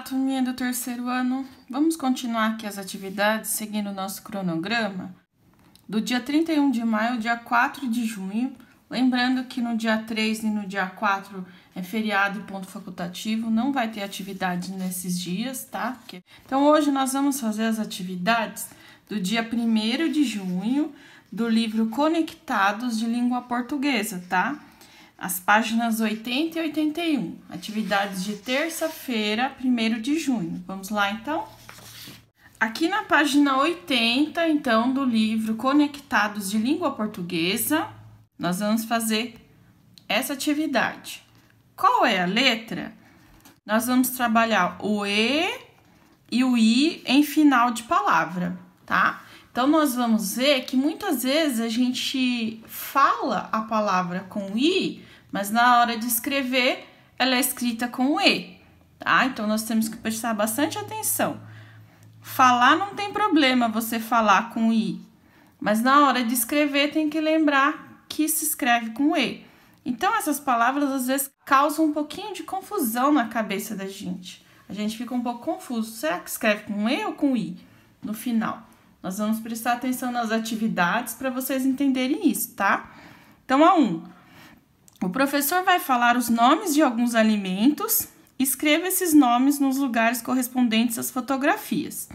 Olá, turminha do terceiro ano. Vamos continuar aqui as atividades seguindo o nosso cronograma do dia 31 de maio ao dia 4 de junho. Lembrando que no dia 3 e no dia 4 é feriado e ponto facultativo, não vai ter atividade nesses dias, tá? Então, hoje nós vamos fazer as atividades do dia 1º de junho do livro Conectados de Língua Portuguesa, tá? As páginas 80 e 81, atividades de terça-feira, 1º de junho. Vamos lá, então? Aqui na página 80, então, do livro Conectados de Língua Portuguesa, nós vamos fazer essa atividade. Qual é a letra? Nós vamos trabalhar o E e o I em final de palavra, tá? Então, nós vamos ver que muitas vezes a gente fala a palavra com I, mas na hora de escrever, ela é escrita com E, tá? Então, nós temos que prestar bastante atenção. Falar não tem problema você falar com I, mas na hora de escrever tem que lembrar que se escreve com E. Então, essas palavras às vezes causam um pouquinho de confusão na cabeça da gente. A gente fica um pouco confuso. Será que escreve com E ou com I no final? Nós vamos prestar atenção nas atividades para vocês entenderem isso, tá? Então, a 1. O professor vai falar os nomes de alguns alimentos. Escreva esses nomes nos lugares correspondentes às fotografias.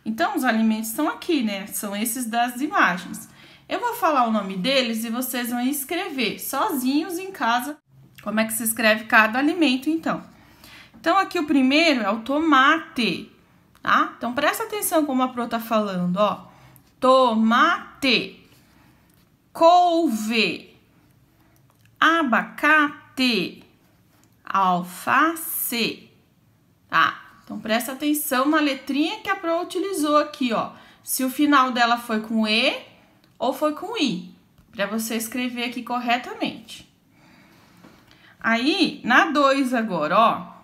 Então, os alimentos estão aqui, né? São esses das imagens. Eu vou falar o nome deles e vocês vão escrever sozinhos em casa como é que se escreve cada alimento, então. Então, aqui o primeiro é o tomate, tá? Então, presta atenção como a Pro tá falando, ó. Tomate, couve, abacate, alface, tá? Então, presta atenção na letrinha que a Pro utilizou aqui, ó. Se o final dela foi com E ou foi com I, para você escrever aqui corretamente. Aí, na 2 agora, ó.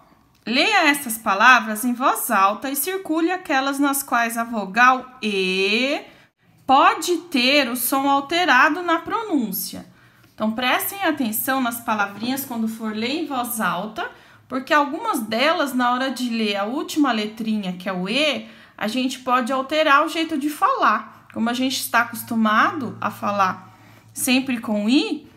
Leia essas palavras em voz alta e circule aquelas nas quais a vogal E pode ter o som alterado na pronúncia. Então, prestem atenção nas palavrinhas quando for ler em voz alta, porque algumas delas, na hora de ler a última letrinha, que é o E, a gente pode alterar o jeito de falar. Como a gente está acostumado a falar sempre com I,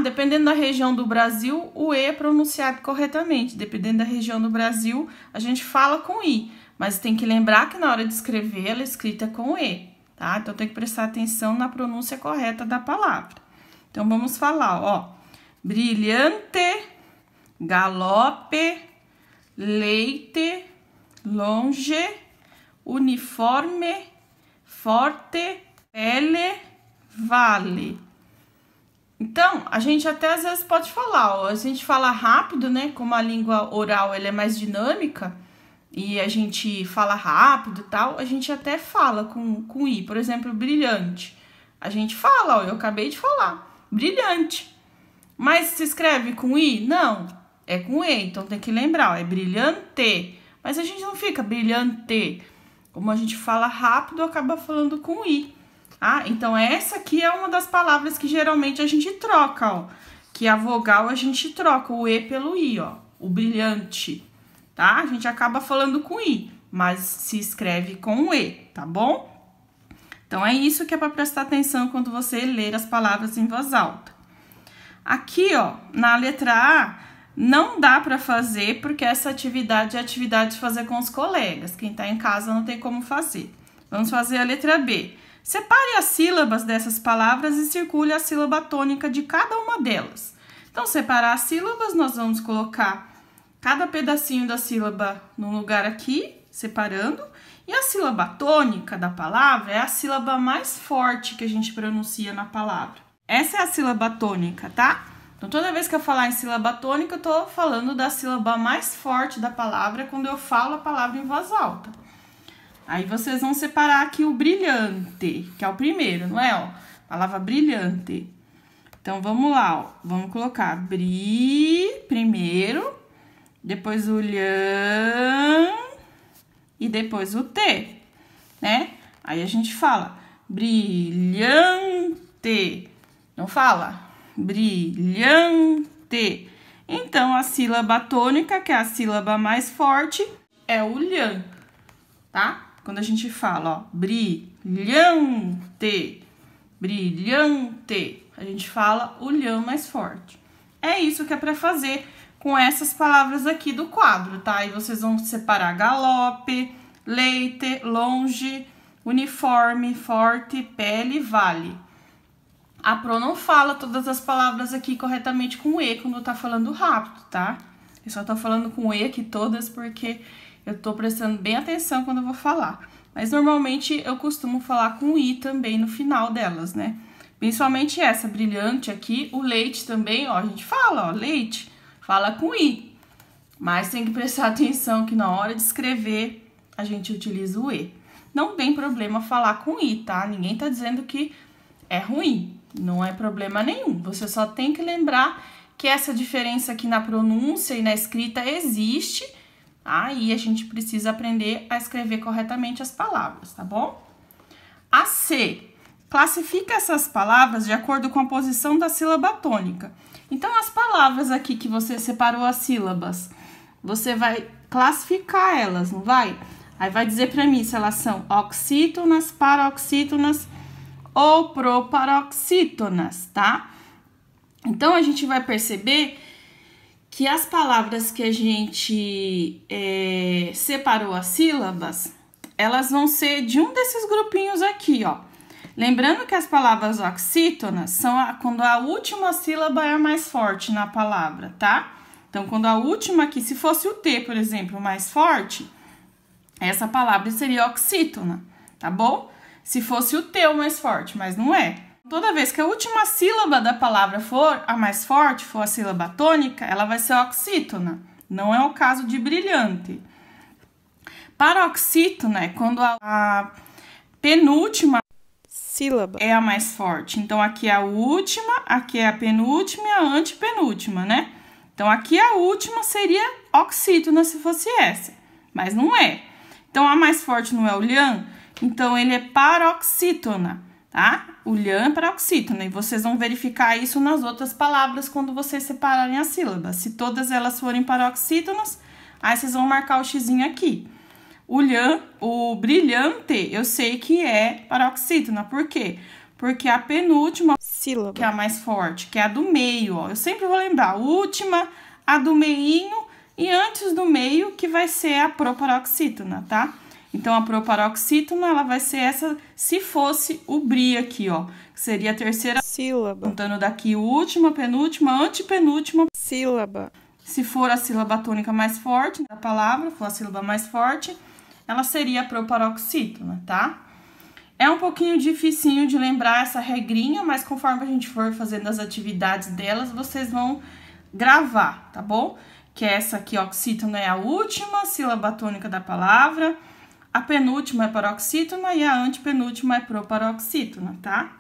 dependendo da região do Brasil, o E é pronunciado corretamente. Dependendo da região do Brasil, a gente fala com I. Mas tem que lembrar que na hora de escrever, ela é escrita com E, tá? Então, tem que prestar atenção na pronúncia correta da palavra. Então, vamos falar, ó. Brilhante, galope, leite, longe, uniforme, forte, pele, vale. Então, a gente até às vezes pode falar, ó, a gente fala rápido, né? Como a língua oral ela é mais dinâmica e a gente fala rápido e tal, a gente até fala com I. Por exemplo, brilhante. A gente fala, ó, eu acabei de falar, brilhante. Mas se escreve com I? Não, é com E, então tem que lembrar, ó, é brilhante. Mas a gente não fica brilhante. Como a gente fala rápido, acaba falando com I. Então, essa aqui é uma das palavras que geralmente a gente troca, ó. Que a vogal a gente troca o E pelo I, ó. O brilhante, tá? A gente acaba falando com I, mas se escreve com o E, tá bom? Então, é isso que é para prestar atenção quando você ler as palavras em voz alta. Aqui, ó, na letra A, não dá para fazer, porque essa atividade é atividade de fazer com os colegas. Quem tá em casa não tem como fazer. Vamos fazer a letra B. Separe as sílabas dessas palavras e circule a sílaba tônica de cada uma delas. Então, separar as sílabas, nós vamos colocar cada pedacinho da sílaba num lugar aqui, separando. E a sílaba tônica da palavra é a sílaba mais forte que a gente pronuncia na palavra. Essa é a sílaba tônica, tá? Então, toda vez que eu falar em sílaba tônica, eu tô falando da sílaba mais forte da palavra quando eu falo a palavra em voz alta. Aí, vocês vão separar aqui o brilhante, que é o primeiro, não é? Ó, palavra brilhante. Então, vamos lá, ó. Vamos colocar primeiro, depois o lhã e depois o T, né? Aí, a gente fala brilhante. Não fala brilhante. Então, a sílaba tônica, que é a sílaba mais forte, é o lhã, tá? Quando a gente fala, ó, brilhante, brilhante, a gente fala o lhã mais forte. É isso que é para fazer com essas palavras aqui do quadro, tá? E vocês vão separar galope, leite, longe, uniforme, forte, pele, vale. A Pro não fala todas as palavras aqui corretamente com E quando tá falando rápido, tá? Eu só tô falando com E aqui todas porque eu tô prestando bem atenção quando eu vou falar. Mas normalmente eu costumo falar com I também no final delas, né? Principalmente essa brilhante aqui, o leite também, ó, a gente fala, ó, leite, fala com I. Mas tem que prestar atenção que na hora de escrever a gente utiliza o E. Não tem problema falar com I, tá? Ninguém tá dizendo que é ruim, não é problema nenhum. Você só tem que lembrar que essa diferença aqui na pronúncia e na escrita existe, tá? E a gente precisa aprender a escrever corretamente as palavras, tá bom? A C. Classifica essas palavras de acordo com a posição da sílaba tônica. Então, as palavras aqui que você separou as sílabas, você vai classificar elas, não vai? Aí vai dizer pra mim se elas são oxítonas, paroxítonas ou proparoxítonas, tá? Então, a gente vai perceber que as palavras que a gente separou as sílabas, elas vão ser de um desses grupinhos aqui, ó. Lembrando que as palavras oxítonas são quando a última sílaba é a mais forte na palavra, tá? Então, quando a última aqui, se fosse o T, por exemplo, mais forte, essa palavra seria oxítona, tá bom? Se fosse o T o mais forte, mas não é. Toda vez que a última sílaba da palavra for a mais forte, for a sílaba tônica, ela vai ser oxítona. Não é o caso de brilhante. Paroxítona é quando a penúltima sílaba é a mais forte. Então, aqui é a última, aqui é a penúltima e a antepenúltima, né? Então, aqui a última seria oxítona se fosse essa, mas não é. Então, a mais forte não é o lhã, então ele é paroxítona, tá? O lhã é paroxítona, e vocês vão verificar isso nas outras palavras quando vocês separarem as sílabas. Se todas elas forem paroxítonas, aí vocês vão marcar o xizinho aqui. O lhã, o brilhante, eu sei que é paroxítona. Por quê? Porque a penúltima sílaba, que é a mais forte, que é a do meio, ó. Eu sempre vou lembrar, a última, a do meinho e antes do meio, que vai ser a proparoxítona, tá? Então, a proparoxítona, ela vai ser essa, se fosse o bri aqui, ó. Que seria a terceira sílaba. Contando daqui, última, penúltima, antepenúltima sílaba. Se for a sílaba tônica mais forte da palavra, for a sílaba mais forte, ela seria a proparoxítona, tá? É um pouquinho dificinho de lembrar essa regrinha, mas conforme a gente for fazendo as atividades delas, vocês vão gravar, tá bom? Que essa aqui, oxítona, é a última sílaba tônica da palavra, a penúltima é paroxítona e a antepenúltima é proparoxítona, tá?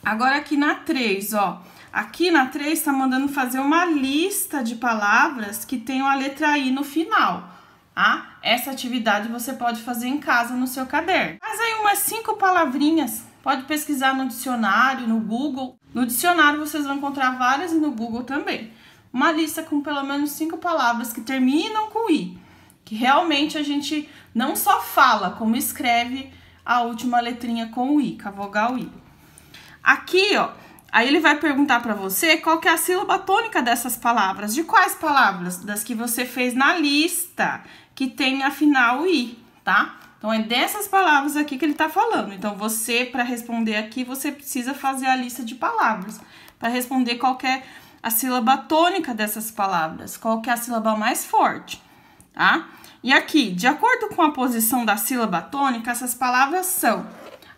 Agora aqui na 3, ó. Aqui na 3 tá mandando fazer uma lista de palavras que tenham a letra I no final, tá? Essa atividade você pode fazer em casa no seu caderno. Mas aí umas 5 palavrinhas, pode pesquisar no dicionário, no Google. No dicionário vocês vão encontrar várias e no Google também. Uma lista com pelo menos 5 palavras que terminam com I. Que realmente a gente não só fala, como escreve a última letrinha com o I, com a vogal I. Aqui, ó, aí ele vai perguntar pra você qual que é a sílaba tônica dessas palavras. De quais palavras? Das que você fez na lista, que tem a final I, tá? Então, é dessas palavras aqui que ele tá falando. Então, você, para responder aqui, você precisa fazer a lista de palavras. Para responder qual que é a sílaba tônica dessas palavras, qual que é a sílaba mais forte, tá? E aqui, de acordo com a posição da sílaba tônica, essas palavras são...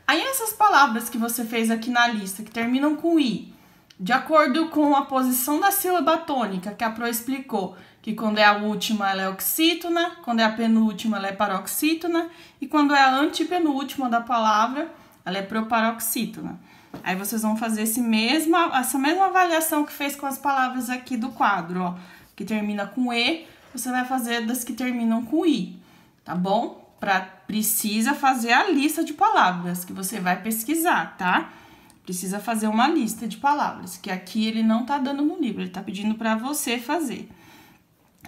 Aí, essas palavras que você fez aqui na lista, que terminam com I, de acordo com a posição da sílaba tônica, que a Pro explicou, que quando é a última, ela é oxítona, quando é a penúltima, ela é paroxítona, e quando é a antepenúltima da palavra, ela é proparoxítona. Aí, vocês vão fazer essa mesma avaliação que fez com as palavras aqui do quadro, ó, que termina com E, você vai fazer das que terminam com I, tá bom? Precisa fazer a lista de palavras que você vai pesquisar, tá? Precisa fazer uma lista de palavras, que aqui ele não tá dando no livro, ele tá pedindo pra você fazer.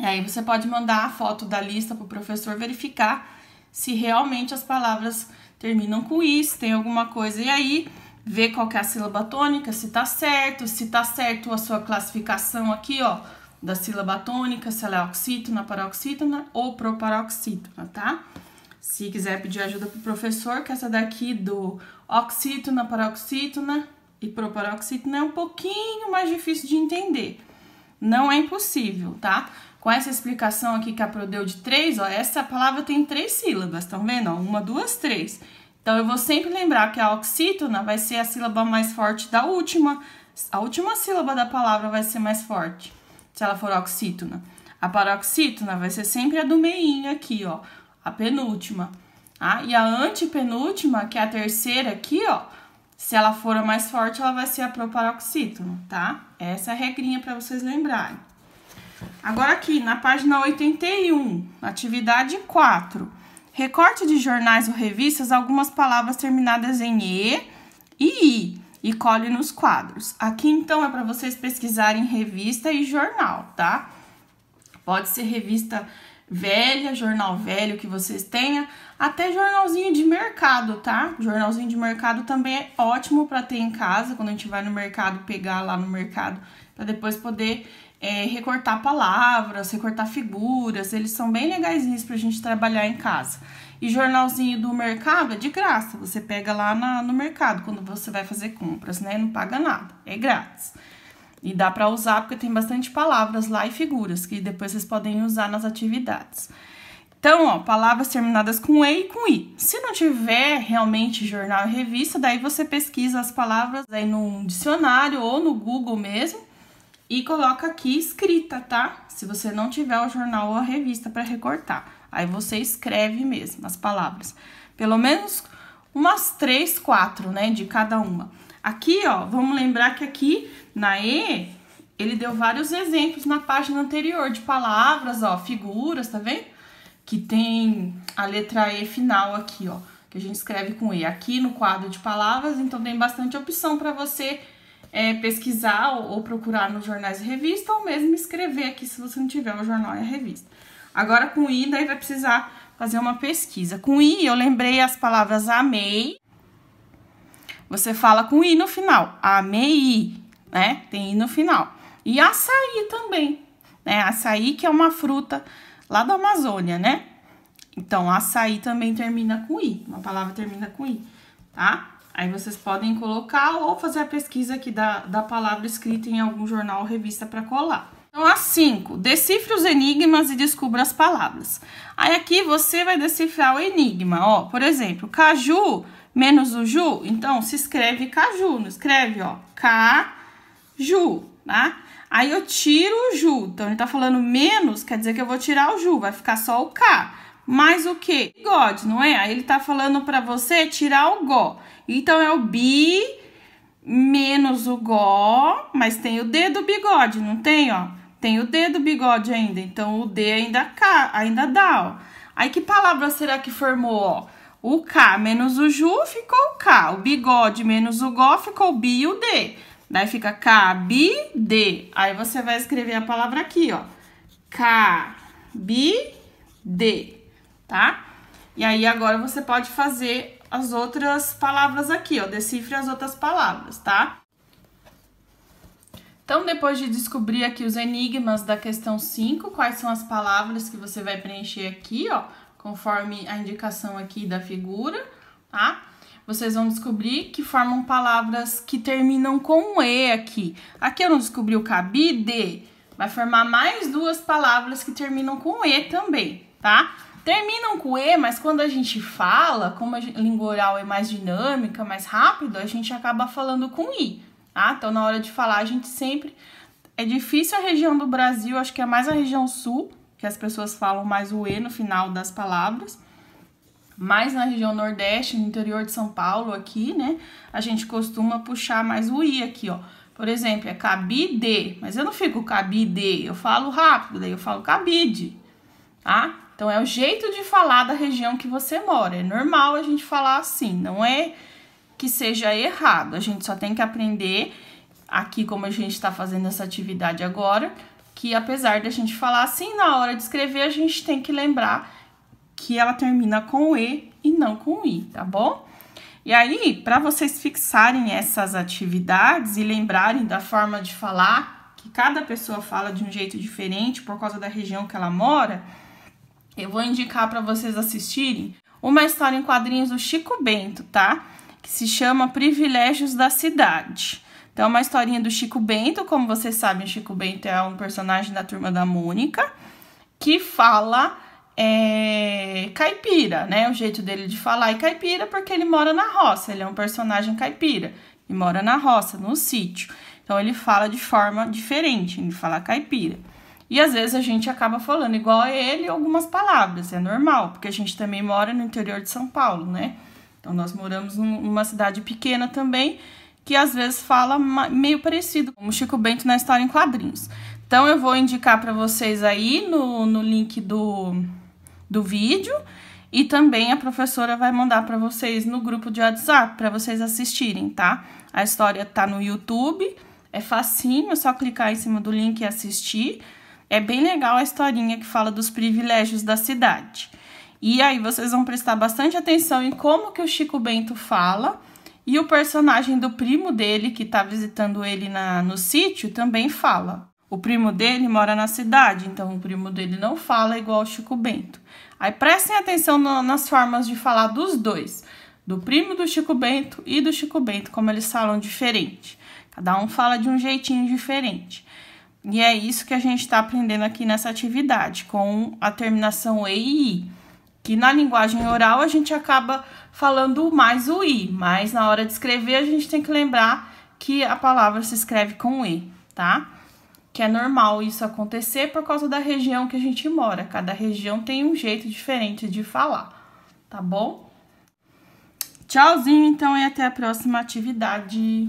E aí você pode mandar a foto da lista para o professor verificar se realmente as palavras terminam com i, se tem alguma coisa. E aí, ver qual que é a sílaba tônica, se tá certo a sua classificação aqui, ó, da sílaba tônica, se ela é oxítona, paroxítona ou proparoxítona, tá? Se quiser pedir ajuda pro professor, que essa daqui do oxítona, paroxítona e proparoxítona é um pouquinho mais difícil de entender. Não é impossível, tá? Com essa explicação aqui que a Pro deu de 3, ó, essa palavra tem 3 sílabas, estão vendo? Ó, 1, 2, 3. Então, eu vou sempre lembrar que a oxítona vai ser a sílaba mais forte da última. A última sílaba da palavra vai ser mais forte, se ela for oxítona. A paroxítona vai ser sempre a do meinho aqui, ó, a penúltima. Tá? E a antepenúltima, que é a terceira aqui, ó, se ela for a mais forte, ela vai ser a proparoxítona, tá? Essa é a regrinha para vocês lembrarem. Agora aqui, na página 81, atividade 4. Recorte de jornais ou revistas algumas palavras terminadas em E e I e cole nos quadros. Aqui, então, é para vocês pesquisarem revista e jornal, tá? Pode ser revista velha, jornal velho que vocês tenham, até jornalzinho de mercado, tá? Jornalzinho de mercado também é ótimo para ter em casa, quando a gente vai no mercado, pegar lá no mercado, para depois poder recortar palavras, recortar figuras, eles são bem legaisinhos pra gente trabalhar em casa. E jornalzinho do mercado é de graça, você pega lá no mercado quando você vai fazer compras, né? Não paga nada, é grátis. E dá pra usar porque tem bastante palavras lá e figuras que depois vocês podem usar nas atividades. Então, ó, palavras terminadas com E e com I. Se não tiver realmente jornal e revista, daí você pesquisa as palavras aí no dicionário ou no Google mesmo, e coloca aqui escrita, tá? Se você não tiver o jornal ou a revista para recortar. Aí você escreve mesmo as palavras. Pelo menos umas 3, 4, né? De cada uma. Aqui, ó, vamos lembrar que aqui na E, ele deu vários exemplos na página anterior de palavras, ó, figuras, tá vendo? Que tem a letra E final aqui, ó, que a gente escreve com E. Aqui no quadro de palavras, então tem bastante opção para você pesquisar ou procurar nos jornais e revista, ou mesmo escrever aqui se você não tiver o jornal e a revista. Agora com I, daí vai precisar fazer uma pesquisa. Com I, eu lembrei as palavras amei. Você fala com I no final, amei, né? Tem I no final. E açaí também, né? Açaí que é uma fruta lá da Amazônia, né? Então, açaí também termina com I, uma palavra termina com I, tá? Aí vocês podem colocar ou fazer a pesquisa aqui da palavra escrita em algum jornal ou revista para colar. Então, a 5, decifre os enigmas e descubra as palavras. Aí aqui você vai decifrar o enigma, ó, por exemplo, caju menos o ju, então se escreve caju, não escreve, ó, caju, tá? Aí eu tiro o ju, então ele tá falando menos, quer dizer que eu vou tirar o ju, vai ficar só o K. Mais o quê? Bigode, não é? Aí ele tá falando pra você tirar o gó. Então é o bi menos o gó, mas tem o D do bigode, não tem, ó? Tem o D do bigode ainda, então o D ainda dá, ó. Aí que palavra será que formou, ó? O K menos o ju ficou o K, o bigode menos o gó ficou o bi e o D. Daí fica cabide. Aí você vai escrever a palavra aqui, ó. Cabide, tá? E aí agora você pode fazer as outras palavras aqui, ó. Decifre as outras palavras, tá? Então, depois de descobrir aqui os enigmas da questão 5, quais são as palavras que você vai preencher aqui, ó, conforme a indicação aqui da figura, tá? Vocês vão descobrir que formam palavras que terminam com E aqui. Aqui eu não descobri o cabide, vai formar mais 2 palavras que terminam com E também, tá? Terminam com E, mas quando a gente fala, como a língua oral é mais dinâmica, mais rápido, a gente acaba falando com I, tá? Então, na hora de falar, a gente sempre... É difícil a região do Brasil, acho que é mais a região sul, que as pessoas falam mais o E no final das palavras. Mais na região nordeste, no interior de São Paulo, aqui, né? A gente costuma puxar mais o I aqui, ó. Por exemplo, é cabide, mas eu não fico cabide, eu falo rápido, daí eu falo cabide, tá? Então, é o jeito de falar da região que você mora. É normal a gente falar assim, não é que seja errado. A gente só tem que aprender, aqui como a gente tá fazendo essa atividade agora, que apesar de a gente falar assim, na hora de escrever a gente tem que lembrar que ela termina com E e não com I, tá bom? E aí, para vocês fixarem essas atividades e lembrarem da forma de falar, que cada pessoa fala de um jeito diferente por causa da região que ela mora, eu vou indicar para vocês assistirem uma história em quadrinhos do Chico Bento, tá? Que se chama Privilégios da Cidade. Então, é uma historinha do Chico Bento. Como vocês sabem, o Chico Bento é um personagem da Turma da Mônica que fala caipira, né? O jeito dele de falar é caipira porque ele mora na roça. Ele é um personagem caipira e mora na roça, no sítio. Então, ele fala de forma diferente, ele fala caipira. E às vezes a gente acaba falando igual a ele algumas palavras, é normal, porque a gente também mora no interior de São Paulo, né? Então, nós moramos numa cidade pequena também, que às vezes fala meio parecido com o Chico Bento na história em quadrinhos. Então, eu vou indicar para vocês aí no link do vídeo, e também a professora vai mandar para vocês no grupo de WhatsApp para vocês assistirem, tá? A história tá no YouTube, é facinho, é só clicar em cima do link e assistir. É bem legal a historinha que fala dos privilégios da cidade. E aí vocês vão prestar bastante atenção em como que o Chico Bento fala, e o personagem do primo dele, que tá visitando ele no sítio, também fala. O primo dele mora na cidade, então o primo dele não fala igual o Chico Bento. Aí prestem atenção nas formas de falar dos dois, do primo do Chico Bento e do Chico Bento, como eles falam diferente. Cada um fala de um jeitinho diferente. E é isso que a gente está aprendendo aqui nessa atividade, com a terminação E e I. Que na linguagem oral a gente acaba falando mais o I, mas na hora de escrever a gente tem que lembrar que a palavra se escreve com E, tá? Que é normal isso acontecer por causa da região que a gente mora. Cada região tem um jeito diferente de falar, tá bom? Tchauzinho, então, e até a próxima atividade.